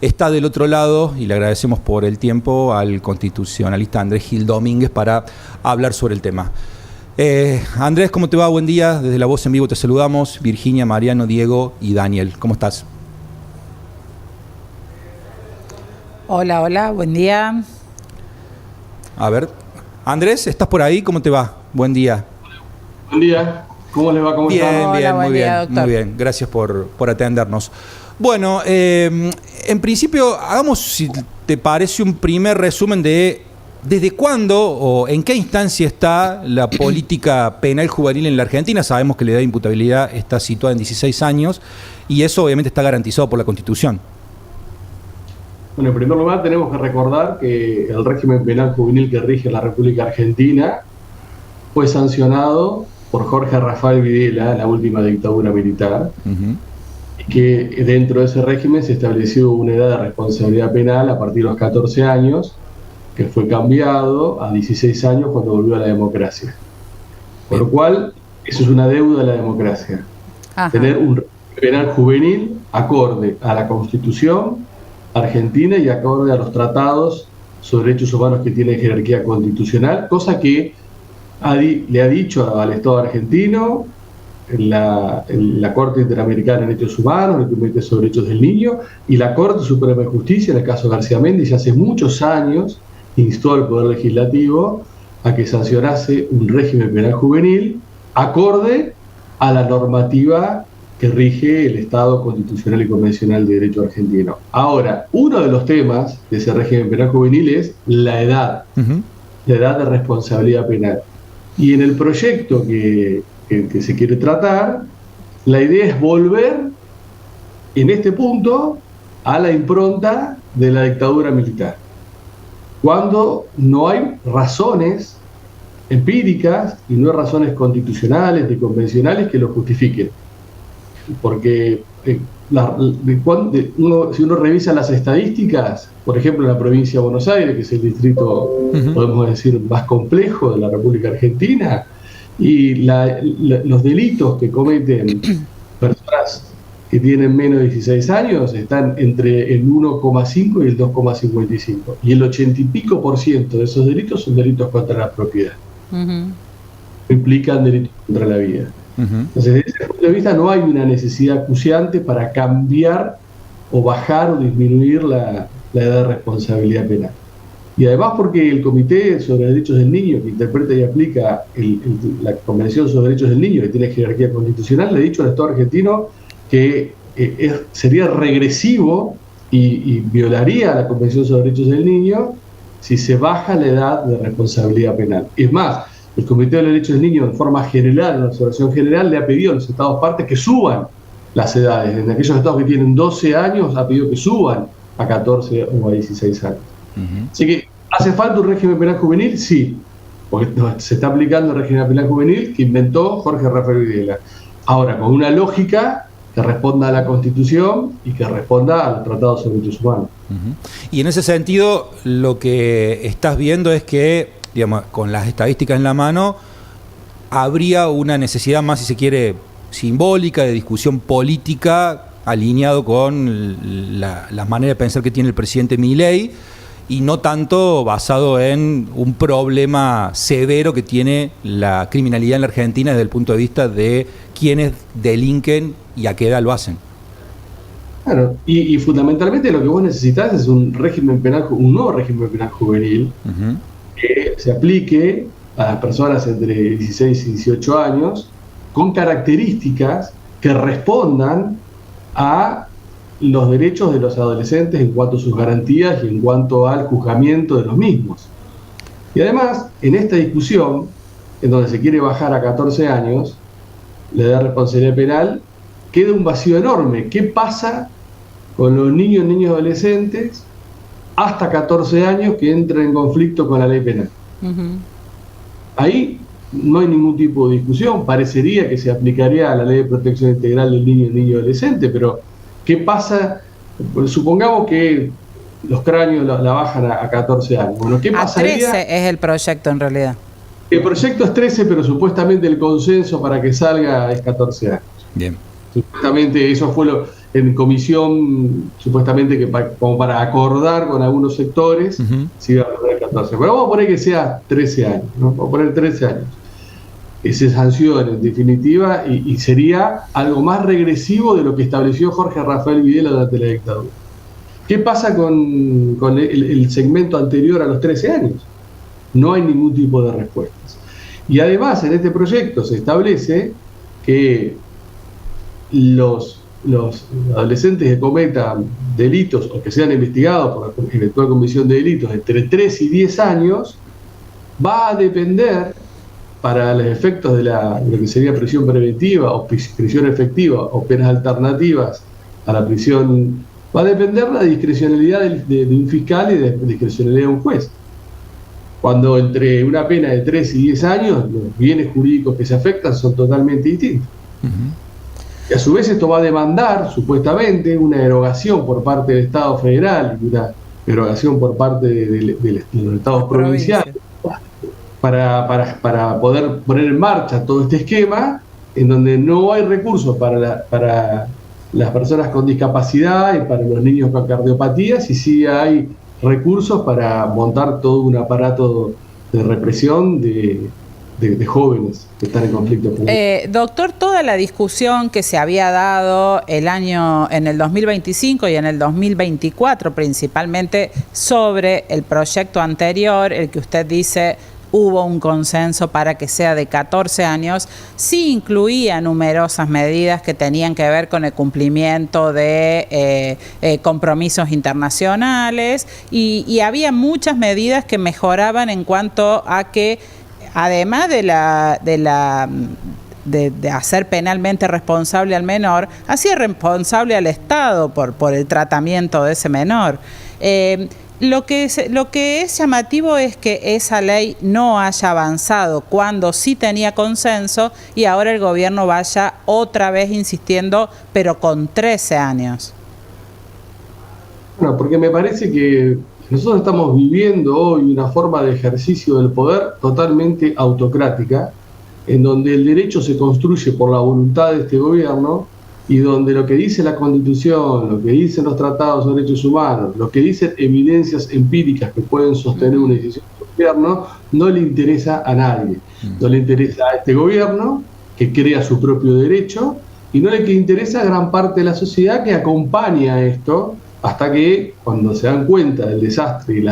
está del otro lado, y le agradecemos por el tiempo, al constitucionalista Andrés Gil Domínguez para hablar sobre el tema. Andrés, ¿cómo te va? Buen día. Desde La Voz en Vivo te saludamos. Virginia, Mariano, Diego y Daniel. ¿Cómo estás? Hola, hola, buen día. A ver, Andrés, ¿estás por ahí? ¿Cómo te va? Buen día. Buen día. ¿Cómo les va? ¿Cómo bien, están? Bien, Hola, muy día, bien, doctor. muy bien. Gracias por atendernos. Bueno, en principio, hagamos, si te parece, un primer resumen de desde cuándo o en qué instancia está la política penal juvenil en la Argentina. Sabemos que la edad de imputabilidad está situada en 16 años y eso obviamente está garantizado por la Constitución. Bueno, en primer lugar tenemos que recordar que el régimen penal juvenil que rige la República Argentina fue sancionado por Jorge Rafael Videla, la última dictadura militar, y que dentro de ese régimen se estableció una edad de responsabilidad penal a partir de los 14 años, que fue cambiado a 16 años cuando volvió a la democracia. Por lo cual, eso es una deuda de la democracia. Ajá. Tener un penal juvenil acorde a la Constitución argentina y acorde a los tratados sobre derechos humanos que tiene jerarquía constitucional, cosa que le ha dicho al Estado argentino la Corte Interamericana de Derechos Humanos, el Comité sobre Derechos del Niño y la Corte Suprema de Justicia, en el caso García Méndez, hace muchos años instó al Poder Legislativo a que sancionase un régimen penal juvenil acorde a la normativa que rige el Estado constitucional y convencional de derecho argentino. Ahora, uno de los temas de ese régimen penal juvenil es la edad, la edad de responsabilidad penal. Y en el proyecto que se quiere tratar, la idea es volver, en este punto, a la impronta de la dictadura militar, cuando no hay razones empíricas y no hay razones constitucionales ni convencionales que lo justifiquen. Porque si uno revisa las estadísticas, por ejemplo en la provincia de Buenos Aires, que es el distrito, podemos decir, más complejo de la República Argentina, y los delitos que cometen personas que tienen menos de 16 años están entre el 1,5 y el 2,55. Y el 80 y pico % de esos delitos son delitos contra la propiedad. Implican delitos contra la vida. Entonces, desde ese punto de vista no hay una necesidad acuciante para cambiar o bajar o disminuir la edad de responsabilidad penal. Y además porque el Comité sobre Derechos del Niño, que interpreta y aplica la Convención sobre Derechos del Niño, que tiene jerarquía constitucional, le ha dicho al Estado argentino que sería regresivo y violaría la Convención sobre Derechos del Niño si se baja la edad de responsabilidad penal. Es más, el Comité de Derechos del Niño, en forma general, en la observación general, le ha pedido a los Estados partes que suban las edades. En aquellos estados que tienen 12 años, ha pedido que suban a 14 o a 16 años. Así que, ¿hace falta un régimen penal juvenil? Sí, porque se está aplicando el régimen penal juvenil que inventó Jorge Rafael Videla. Ahora, con una lógica que responda a la Constitución y que responda a los tratados sobre derechos humanos. Y en ese sentido, lo que estás viendo es que, digamos, con las estadísticas en la mano, habría una necesidad más, si se quiere, simbólica, de discusión política, alineado con la manera de pensar que tiene el presidente Milei, y no tanto basado en un problema severo que tiene la criminalidad en la Argentina desde el punto de vista de quienes delinquen y a qué edad lo hacen. Claro, y fundamentalmente lo que vos necesitas es un nuevo régimen penal juvenil que se aplique a las personas entre 16 y 18 años con características que respondan a los derechos de los adolescentes en cuanto a sus garantías y en cuanto al juzgamiento de los mismos. Y además, en esta discusión, en donde se quiere bajar a 14 años la edad de responsabilidad penal, queda un vacío enorme. ¿Qué pasa con los niños y adolescentes hasta 14 años que entran en conflicto con la ley penal? Ahí no hay ningún tipo de discusión. Parecería que se aplicaría a la ley de protección integral del niño y adolescente, pero ¿qué pasa? Pues supongamos que los cráneos la bajan a 14 años. Bueno, ¿qué pasaría? A 13 es el proyecto en realidad. El proyecto es 13, pero supuestamente el consenso para que salga es 14 años. Bien. Supuestamente eso fue en comisión, supuestamente como para acordar con algunos sectores, si iba a poner 14. Pero vamos a poner que sea 13 años, ¿no? Vamos a poner 13 años. Que se sancione en definitiva y sería algo más regresivo de lo que estableció Jorge Rafael Videla durante la dictadura. ¿Qué pasa con el segmento anterior a los 13 años? No hay ningún tipo de respuestas. Y además en este proyecto se establece que los adolescentes que cometan delitos o que sean investigados por la eventual comisión de delitos entre 3 y 10 años va a depender, para los efectos de lo que sería prisión preventiva o prisión efectiva o penas alternativas a la prisión, va a depender la discrecionalidad de un fiscal y de la discrecionalidad de un juez. Cuando entre una pena de 3 y 10 años, los bienes jurídicos que se afectan son totalmente distintos. Y a su vez esto va a demandar, supuestamente, una derogación por parte del Estado federal y una derogación por parte de los Estados provinciales para poder poner en marcha todo este esquema en donde no hay recursos para las personas con discapacidad y para los niños con cardiopatías, y sí hay recursos para montar todo un aparato de represión de jóvenes que están en conflicto. Doctor, toda la discusión que se había dado en el 2025 y en el 2024, principalmente sobre el proyecto anterior, el que usted dice hubo un consenso para que sea de 14 años, sí incluía numerosas medidas que tenían que ver con el cumplimiento de compromisos internacionales y había muchas medidas que mejoraban en cuanto a que, además de hacer penalmente responsable al menor, hacía responsable al Estado por el tratamiento de ese menor. Lo que es llamativo es que esa ley no haya avanzado cuando sí tenía consenso y ahora el gobierno vaya otra vez insistiendo, pero con 13 años. Bueno, porque me parece que nosotros estamos viviendo hoy una forma de ejercicio del poder totalmente autocrática, en donde el derecho se construye por la voluntad de este gobierno y donde lo que dice la Constitución, lo que dicen los tratados de derechos humanos, lo que dicen evidencias empíricas que pueden sostener una decisión del gobierno, no le interesa a nadie. No le interesa a este gobierno, que crea su propio derecho, y no le interesa a gran parte de la sociedad que acompaña esto, hasta que cuando se dan cuenta del desastre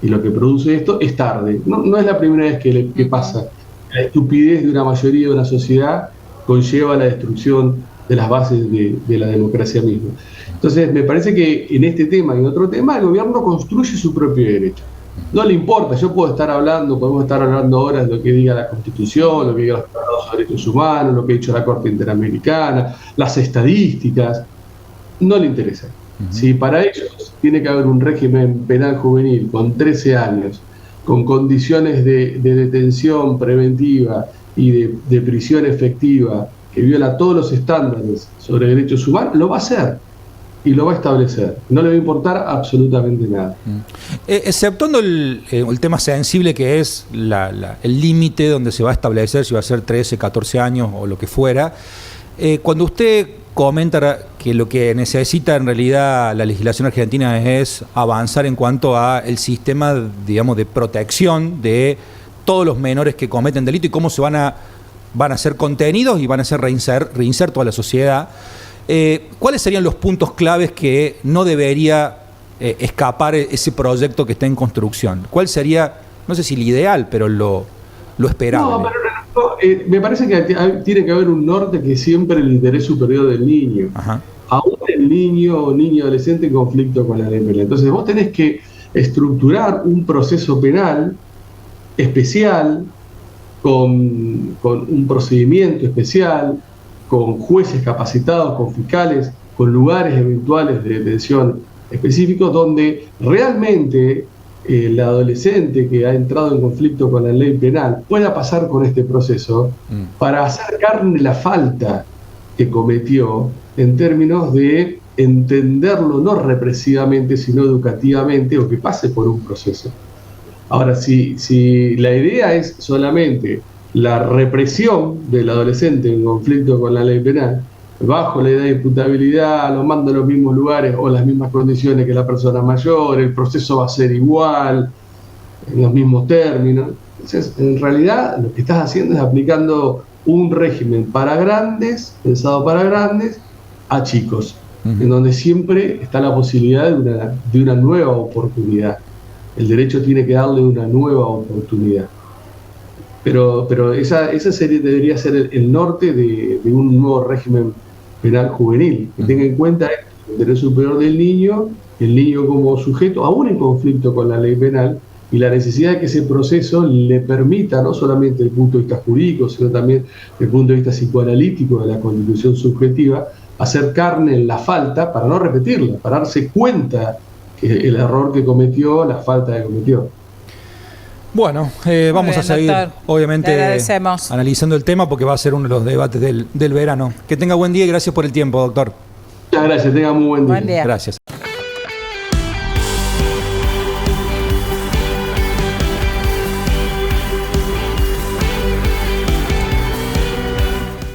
y lo que produce esto, es tarde. No es la primera vez que pasa. La estupidez de una mayoría de una sociedad conlleva la destrucción de las bases de la democracia misma. Entonces, me parece que en este tema y en otro tema, el gobierno construye su propio derecho. No le importa, podemos estar hablando ahora de lo que diga la Constitución, lo que diga los tratados de derechos humanos, lo que ha dicho la Corte Interamericana, las estadísticas, no le interesa. Si para ellos tiene que haber un régimen penal juvenil con 13 años, con condiciones de detención preventiva y de prisión efectiva, que viola todos los estándares sobre derechos humanos, lo va a hacer y lo va a establecer. No le va a importar absolutamente nada. Exceptuando el tema sensible que es el límite donde se va a establecer si va a ser 13, 14 años o lo que fuera, cuando usted comenta que lo que necesita en realidad la legislación argentina es avanzar en cuanto a el sistema, digamos, de protección de todos los menores que cometen delito y cómo se van a ser contenidos y van a ser reinsertos a la sociedad. ¿Cuáles serían los puntos claves que no debería escapar ese proyecto que está en construcción? ¿Cuál sería, no sé si el ideal, pero lo esperable? No, pero me parece que tiene que haber un norte que es siempre el interés superior del niño. Ajá. Aún el niño o niño adolescente en conflicto con la ley penal. Entonces vos tenés que estructurar un proceso penal especial, con un procedimiento especial, con jueces capacitados, con fiscales, con lugares eventuales de detención específicos, donde realmente el adolescente que ha entrado en conflicto con la ley penal pueda pasar con este proceso para hacer carne la falta que cometió en términos de entenderlo no represivamente, sino educativamente, o que pase por un proceso. Ahora, si la idea es solamente la represión del adolescente en conflicto con la ley penal, bajo la edad de imputabilidad, lo mando a los mismos lugares o las mismas condiciones que la persona mayor, el proceso va a ser igual, en los mismos términos. Entonces, en realidad, lo que estás haciendo es aplicando un régimen para grandes, pensado para grandes, a chicos, en donde siempre está la posibilidad de una nueva oportunidad. El derecho tiene que darle una nueva oportunidad. Pero esa debería ser el norte de un nuevo régimen penal juvenil, que tenga en cuenta el interés superior del niño, el niño como sujeto, aún en conflicto con la ley penal, y la necesidad de que ese proceso le permita, no solamente desde el punto de vista jurídico, sino también desde el punto de vista psicoanalítico de la constitución subjetiva, hacer carne en la falta para no repetirla, para darse cuenta que el error que cometió, la falta que cometió. Bueno, vamos a seguir, doctor. obviamente, analizando el tema porque va a ser uno de los debates del verano. Que tenga buen día y gracias por el tiempo, doctor. Muchas gracias, tenga muy buen día. Buen día. Gracias.